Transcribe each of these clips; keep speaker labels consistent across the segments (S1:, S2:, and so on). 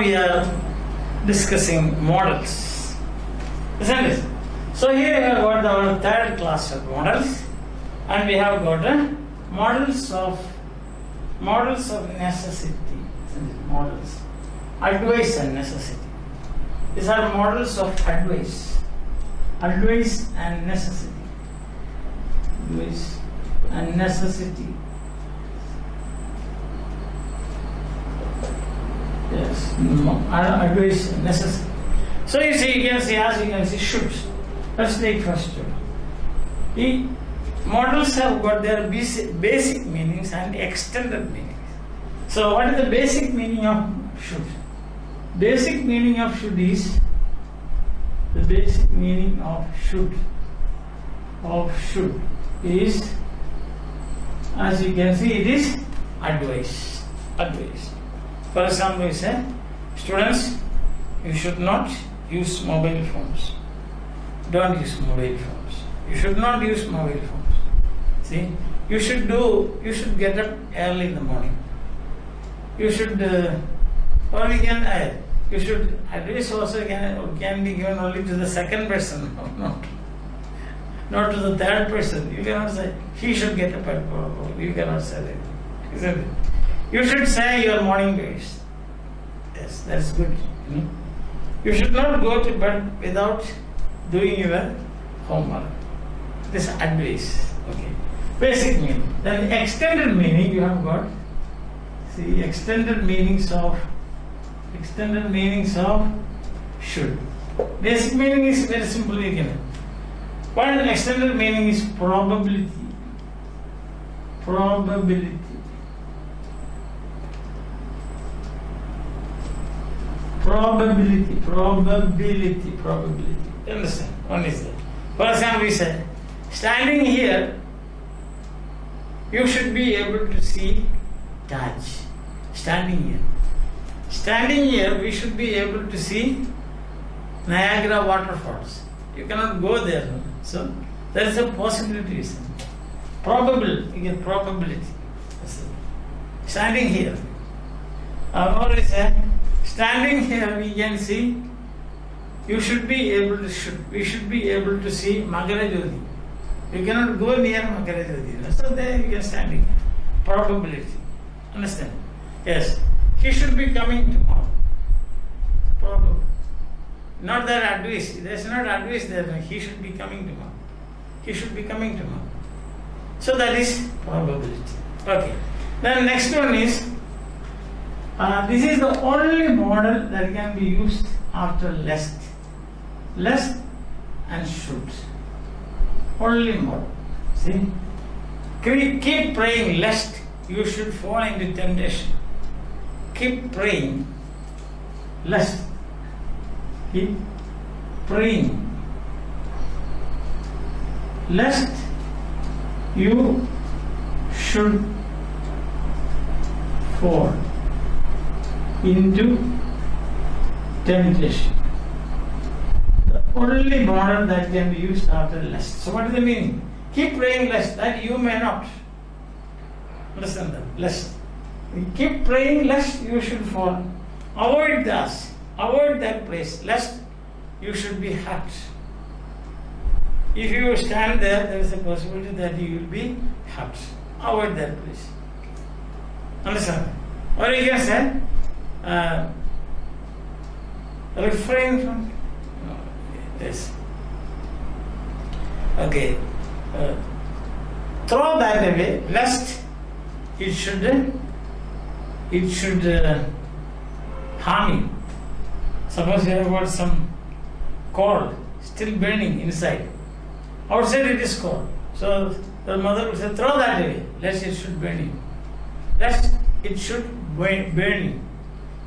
S1: we are discussing models, isn't it? So here we have got our third class of models, and we have got models of necessity, isn't it? Models, advice and necessity. These are models of advice and necessity, advice and necessity. Yes, advice and necessity. So you see, you can see, as you can see, should. Let's take first should. The models have got their basic meanings and extended meanings. So what is the basic meaning of should? Basic meaning of should is, the basic meaning of should is, as you can see, it is advice. For example, we say, students, you should not use mobile phones. Don't use mobile phones. You should not use mobile phones. See, you should get up early in the morning. You should, advice also can be given only to the second person, not to the third person. You cannot say, he should get up at 4. You cannot say that, isn't it? You should say your morning prayers. Yes, that's good. You should not go to bed without doing your homework. This advice. Okay. Basic meaning. Then extended meaning you have got. See, extended meanings of should. Basic meaning is very simply given. But extended meaning is probability. Probability. You understand? One is that. For example, we said, standing here, you should be able to see Taj. Standing here, we should be able to see Niagara waterfalls. You cannot go there. So, there is a possibility. Probable, you get probability. Standing here. Or we say, standing here, we can see, we should be able to see Magarajodi. You cannot go near Magarajodi. So there you can standing here. Probability. Understand? Yes. He should be coming tomorrow. Probable. Not that advice. There is not advice there. He should be coming tomorrow. So that is probability. Okay. Then next one is, this is the only model that can be used after lest. Lest and should. Only model. See? Keep praying lest you should fall into temptation. Keep praying lest. Keep praying lest you should fall into temptation. The only model that can be used after lest. So what is the meaning? Keep praying lest that you may not. Understand that? Lest. Keep praying lest you should fall. Avoid that place, lest you should be hurt. If you stand there, there is a possibility that you will be hurt. Avoid that place. Understand? Or you can say, refrain from. No, yes. Okay. Throw that away, lest it should harm you. Suppose you have got some coal still burning inside. Outside it is cold. So the mother would say, throw that away, lest it should burn you. Lest it should burn you.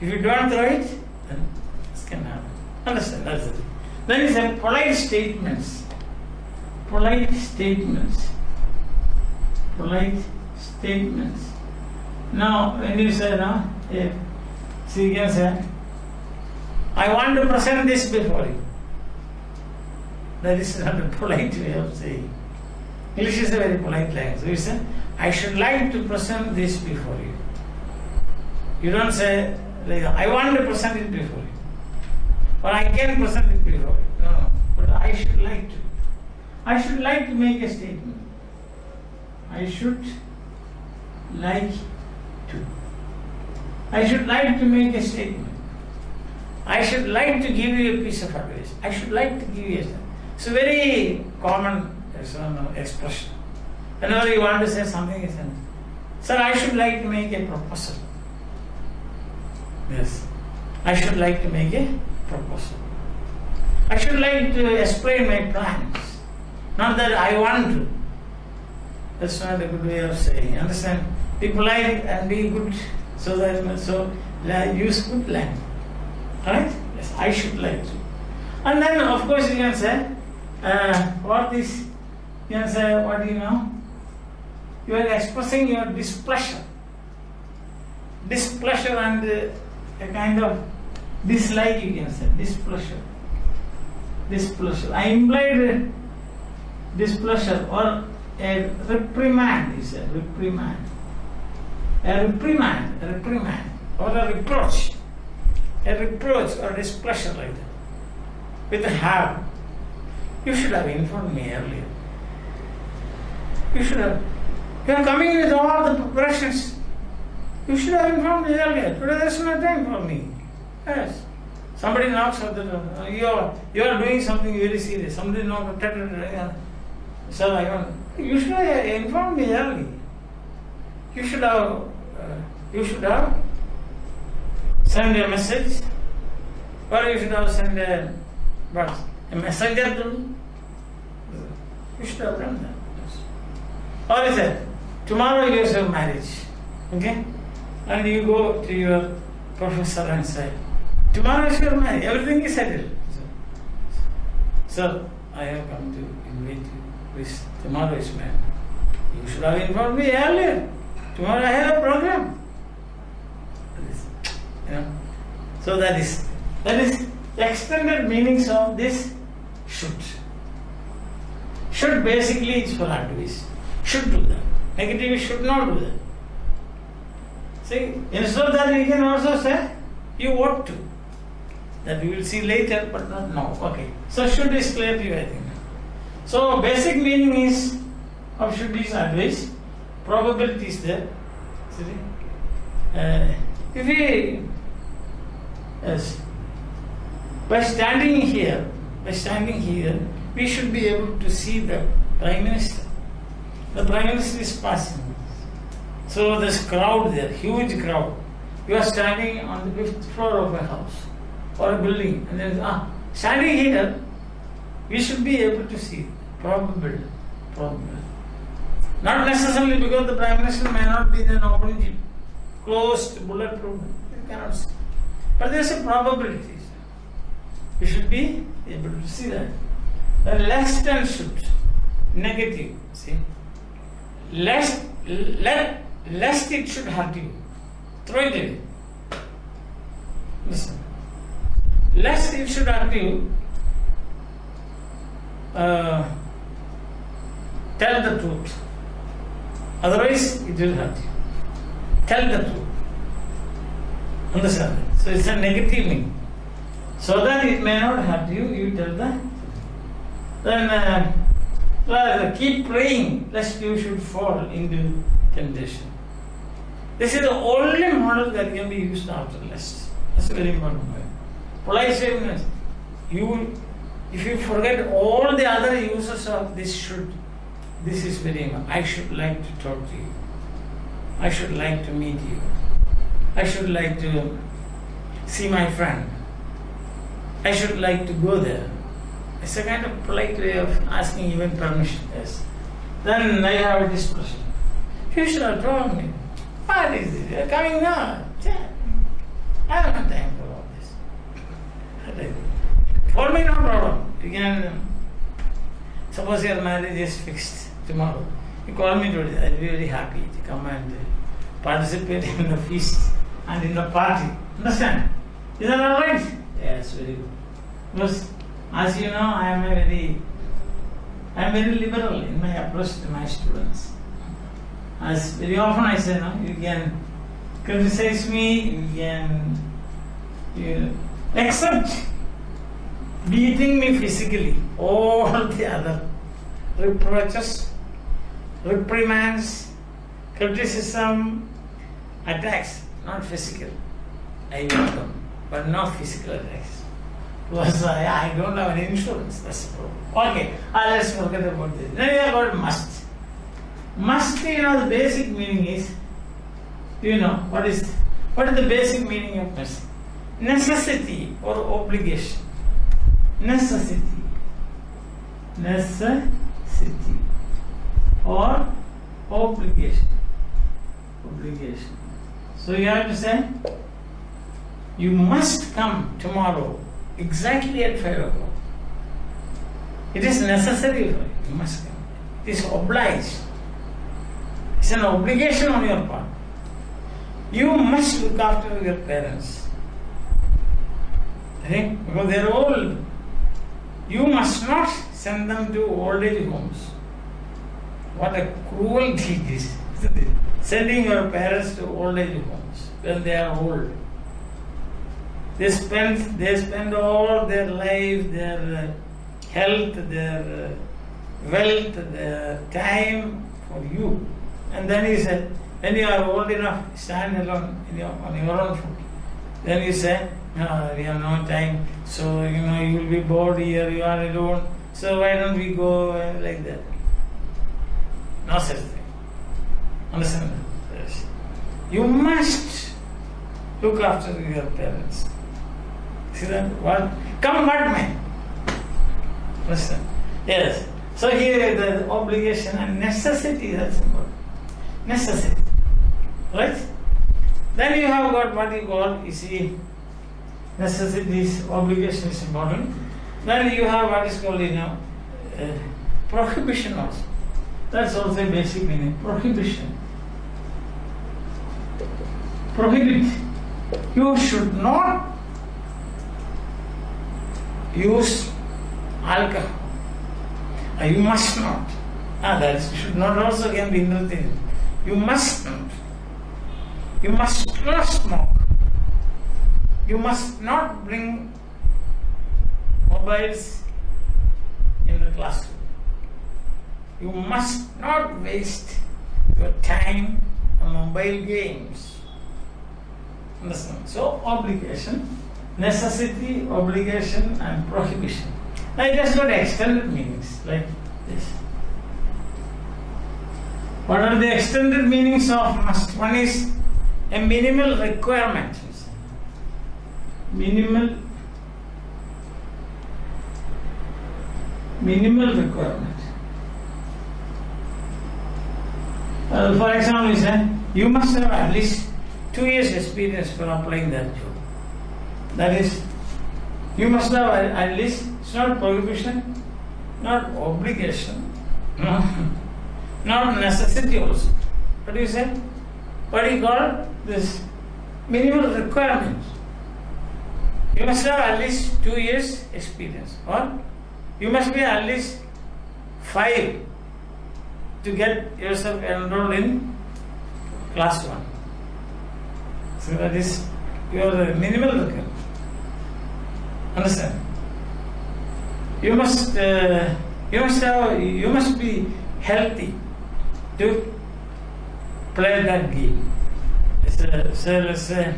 S1: If you don't throw it, then this can happen. Understand? That's the thing. Then he said polite statements. Polite statements. Now, when you say, so you can say, I want to present this before you. That is not a polite way of saying. English is a very polite language. So you say, I should like to present this before you. You don't say, like I want to present it before you. Or I can present it before you. No. But I should like to. I should like to make a statement. I should like to. I should like to make a statement. I should like to give you a piece of advice. I should like to give you a... It's a very common expression. Whenever you want to say something, you say, sir, I should like to make a proposal. Yes. I should like to make a proposal. I should like to explain my plans. Not that I want to. That's not a good way of saying. Understand? Be polite and be good. So use good language. Alright? Yes, I should like to. And then, of course, you can say, what is, you can say, what do you know? You are expressing your displeasure. Displeasure and a kind of dislike, you can say. Displeasure. Displeasure. I implied displeasure or a reprimand, he said. Reprimand. A reprimand. A reprimand. Or a reproach. A reproach or displeasure like that. With a have. You should have informed me earlier. You should have. You are coming with all the preparations. You should have informed me earlier. Today there is no time for me. Yes. Somebody knocks at the door. You are doing something very serious. Somebody knocks. Sir, I want. You should have informed me early. You should have. Send a message, or you should have sent a messenger to me. You should have done that. Yes. Or is it? Tomorrow you have marriage, okay? And you go to your professor and say, tomorrow is your marriage, everything is settled. Sir, I have come to invite you. Please, tomorrow is marriage. You should have informed me earlier. Tomorrow I have a program. You know? So that is the extended meanings of this should. Should basically is for advice. Should do that. Negative should not do that. See, instead of that we can also say you ought to. That we will see later, but not now. Okay. So should is clear to you, I think. So basic meaning is of should is advice. Probability is there. See? If we yes, by standing here, we should be able to see the Prime Minister. The Prime Minister is passing. So there's crowd there, huge crowd. You are standing on the 5th floor of a house or a building, and then standing here, we should be able to see probable. Not necessarily because the Prime Minister may not be in an open jeep, closed, bulletproof. You cannot see. But there is a probability. We should be able to see that. The less than should. Negative. See? Lest it should hurt you. Throw it away. Listen. Lest it should hurt you, tell the truth. Otherwise, it will hurt you. Tell the truth. Understand? So it's a negative meaning. So that it may not hurt you, you tell that. Then keep praying lest you should fall into temptation. This is the only model that can be used after lest. That's a very important point. Polite statement. If you forget all the other uses of this should, this is very important. I should like to talk to you. I should like to meet you. I should like to see my friend. I should like to go there. It's a kind of polite way of asking even permission. Yes. Then I have a discussion. You should have told me. What is this? You're coming now. I don't have time for all this. For me, no problem. You can, suppose your marriage is fixed tomorrow. You call me today. I'll be very happy to come and participate in the feast and in the party. Understand? Is that all right? Yes, very good. Because, as you know, I am very liberal in my approach to my students. As very often I say, no, you can criticize me, you can Except beating me physically, all the other reproaches, reprimands, criticism, attacks, not physical. I welcome, but not physical attacks. Because I don't have any insurance, that's the problem. Okay, let's forget about this. Then you have got must. Must, the basic meaning is, what is the basic meaning of must? Necessity or obligation. Necessity or obligation. So you have to say, you must come tomorrow exactly at 5 o'clock. It is necessary for you. You must come. It is obliged. It's an obligation on your part. You must look after your parents. Because they are old. You must not send them to old age homes. What a cruel deed is, isn't it? Sending your parents to old age homes when they are old. They spend all their life, their health, their wealth, their time for you. And then he said, when you are old enough, stand alone on your own foot. Then you say, no, we have no time, so you will be bored here, you are alone, so why don't we go like that? No such thing. Understand that? Yes. You must look after your parents. See that? What? Come what may. Listen. Yes. So here the obligation and necessity, that's important. Necessity. Right? Then you have got what you call, necessities, obligation is important. Then you have what is called, prohibition also. That's also a basic meaning. Prohibition. Prohibit. You should not use alcohol. You must not. That should not also can be nothing. You must not. You must not smoke. You must not bring mobiles in the classroom. You must not waste your time on mobile games. Understand? So, obligation, necessity, obligation, and prohibition. Now, it has got extended meanings like this. What are the extended meanings of must? One is a minimal requirement. Minimal requirement. For example, we say, you must have at least 2 years experience for applying that job. That is, you must have at least, it's not prohibition, not obligation, not necessity also. What do you say? What do you call this? Minimal requirement. You must have at least 2 years experience, or you must be at least 5 to get yourself enrolled in class 1. So that is your minimal requirement. Understand? You must be healthy to play that game. Let's say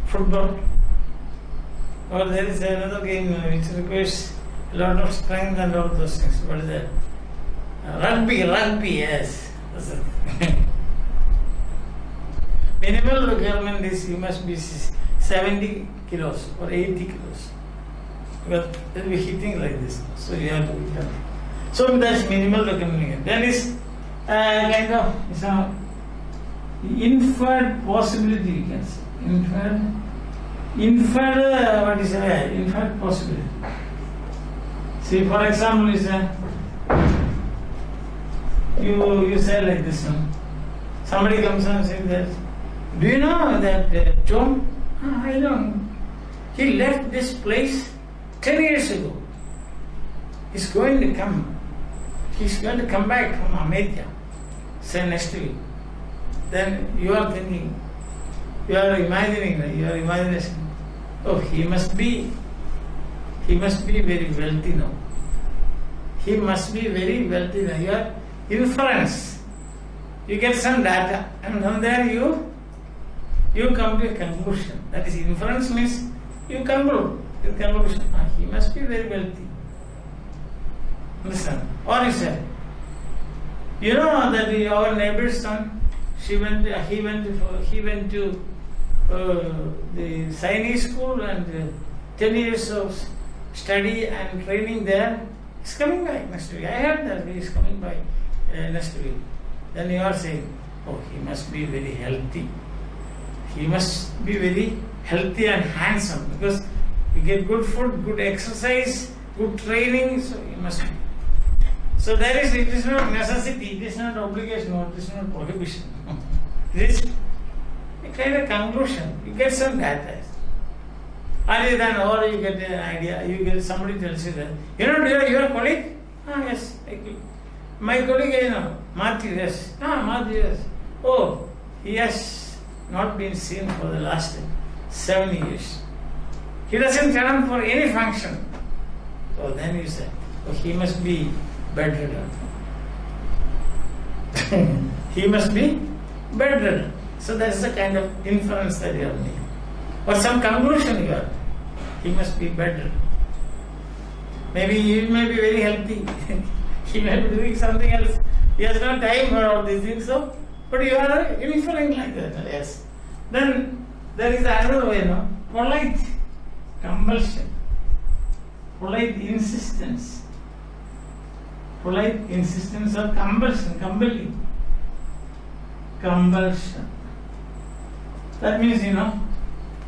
S1: football. Or there is another game which requires a lot of strength and all those things. What is that? Rugby, yes. That's it. Minimal requirement is you must be 70 kilos or 80 kilos. But they'll be hitting like this. So you have to be careful. So that's minimal requirement. Then is kind of inferred possibility, you can say. Inferred possibility. See, for example, you say like this one. Somebody comes and says that, do you know that Tom? I don't. He left this place 10 years ago. He's going to come back from Mathew, say next week. Then you are thinking, you are imagining, your imagination. oh, he must be very wealthy now. He must be very wealthy now. Your inference, you get some data, and from there you come to a conclusion. That is, inference means you conclude with conclusion. He must be very wealthy. Understand? Or you say, you know that our neighbor's son, he went to the Chinese school and 10 years of study and training there. He's coming back next week. I heard that he is coming by next week. Then you are saying, oh, he must be very healthy. He must be very healthy and handsome because you get good food, good exercise, good training, so he must be. So it is not necessity, it is not obligation, it is not prohibition. It is a kind of conclusion. You get some data. Other than, or you get an idea, somebody tells you that, you know, your colleague? Ah, yes, my colleague, you know, Mathew, yes. Ah, Mathew, yes. Oh, he has not been seen for the last 7 years. He doesn't come for any function. So then you say, oh, he must be bedridden. He must be bedridden. So that's the kind of inference that you have made. Or some conclusion you have. He must be bedridden. Maybe he may be very healthy. He may be doing something else. He has no time for all these things. So, but you are inferring like that. Yes. Then there is another way, no? Polite compulsion. Polite insistence. Polite insistence or compulsion, compelling. Compulsion. That means, you know,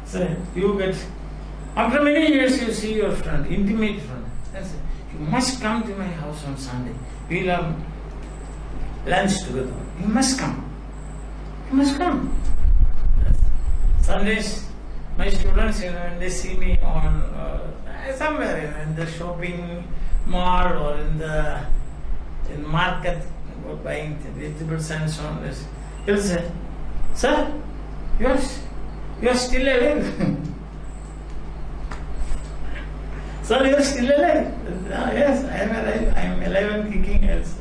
S1: say you get, after many years you see your friend, intimate friend, and say, you must come to my house on Sunday. We'll have lunch together. You must come. You must come. Sundays, my students, you know, when they see me on somewhere, you know, in the shopping mall or in the market, buying vegetables and so on, he'll say, sir, you are still alive. Sir, you are still alive. Yes, I am alive. I am alive and kicking. Else,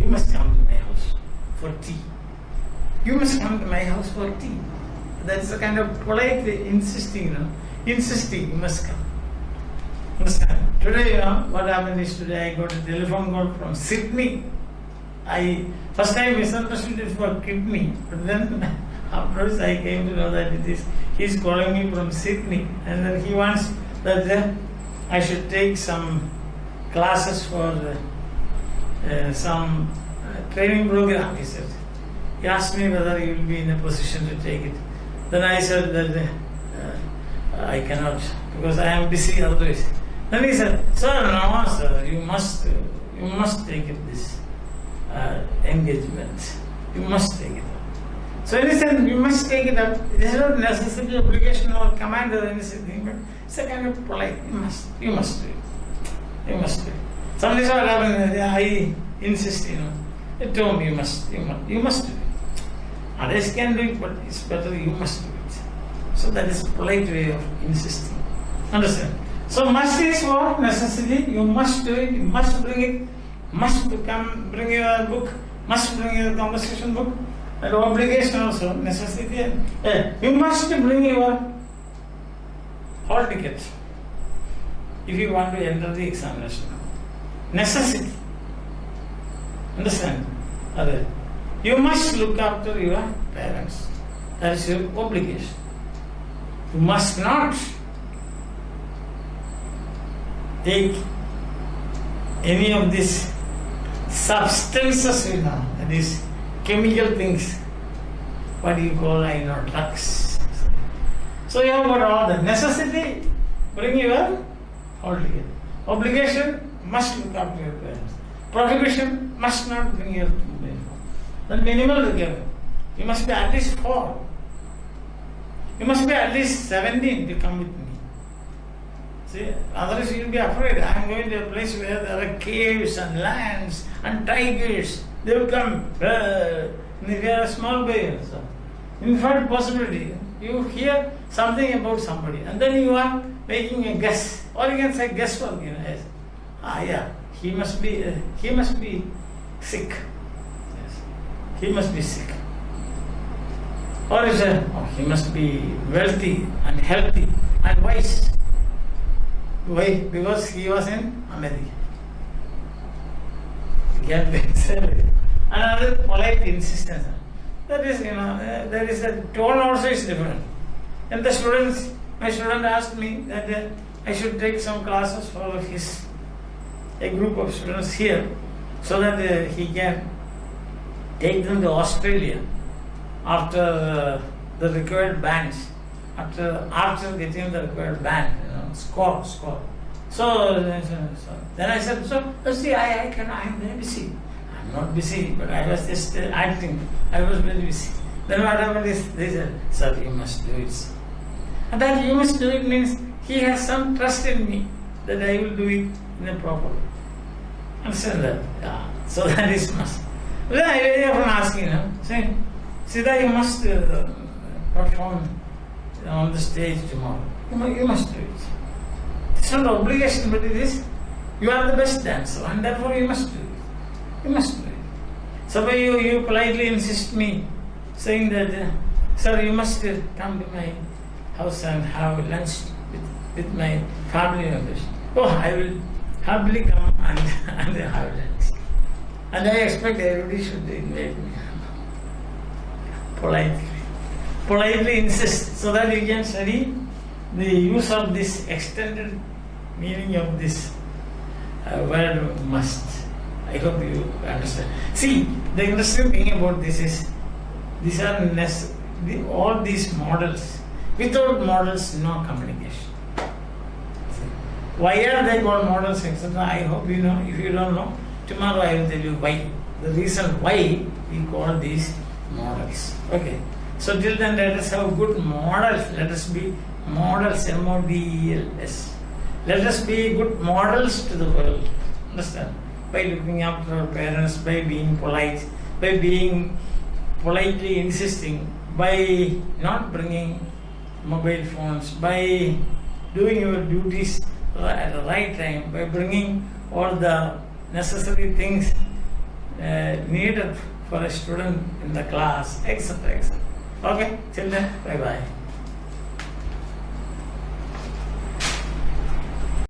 S1: you must come to my house for tea. You must come to my house for tea. That's a kind of polite insisting, you know. Insisting, you must come. Understand? Today, you know, what happened is today I got a telephone call from Sydney. First time misunderstood it for kidney, but then afterwards I came to know that he's calling me from Sydney, and then he wants that I should take some classes for some training program, he said. He asked me whether he will be in a position to take it. Then I said that I cannot because I am busy otherwise. Then he said, sir, no, sir, you must take it this engagement. You must take it up. So in a sense, you must take it up. It is not necessarily obligation or command or anything, but it's a kind of polite. You must do it. You must do it. Somebody said, I insist, you know. They told me you must do it. Others can do it, but it's better you must do it. So that is a polite way of insisting. Understand? So must is for necessity. You must do it. You must bring it. Must come bring your book. Must bring your conversation book. And obligation also necessity. You must bring your hall ticket if you want to enter the examination. Necessity. Understand? Other. You must look after your parents. That is your obligation. You must not take any of these substances, you know, these chemical things. What do you call, I know, drugs. So you have got all the necessity, bring your all together. Obligation, must look after your parents. Prohibition, must not bring your children. Then minimal together. You must be at least 4. You must be at least 17 to come with me. See, otherwise you will be afraid. I am going to a place where there are caves and lions and tigers. They will come. If you are a small boy, so infinite possibility. You hear something about somebody, and then you are making a guess, or you can say guesswork. Yes. Yeah, he must be sick. Yes. He must be sick. Or you say, he must be wealthy and healthy and wise. Why? Because he was in America. Another polite insistence. That is, there is a tone also is different. And the students, my student asked me that I should take some classes for a group of students here, so that he can take them to Australia after the required bands, after getting the required band, score. So then I said, see, I am very busy. I'm not busy, but I was just acting. I was very busy. Then what happened is, they said, sir, you must do it. And that you must do it means he has some trust in me that I will do it in a proper way. Understand that? Yeah. So that is must. Then I very often ask, saying, Siddha, you must perform on the stage tomorrow. You must do it. It's not an obligation, but it is. You are the best dancer, and therefore you must do it. You must do it. So you politely insist me, saying that, sir, you must come to my house and have lunch with my family members. I will happily come and have lunch. And I expect everybody should invite me. Politely insist, so that you can study the use of this extended meaning of this word must. I hope you understand. See, the interesting thing about this is, these are all these models. Without models, no communication. Why are they called models, etc.? I hope you know. If you don't know, tomorrow I will tell you why. The reason why we call these models. Okay. So till then, let us have good models. Let us be models, M-O-D-E-L-S. Let us be good models to the world. Understand? By looking after our parents, by being polite, by being politely insisting, by not bringing mobile phones, by doing your duties at the right time, by bringing all the necessary things needed for a student in the class, etc. Okay, till then, bye-bye.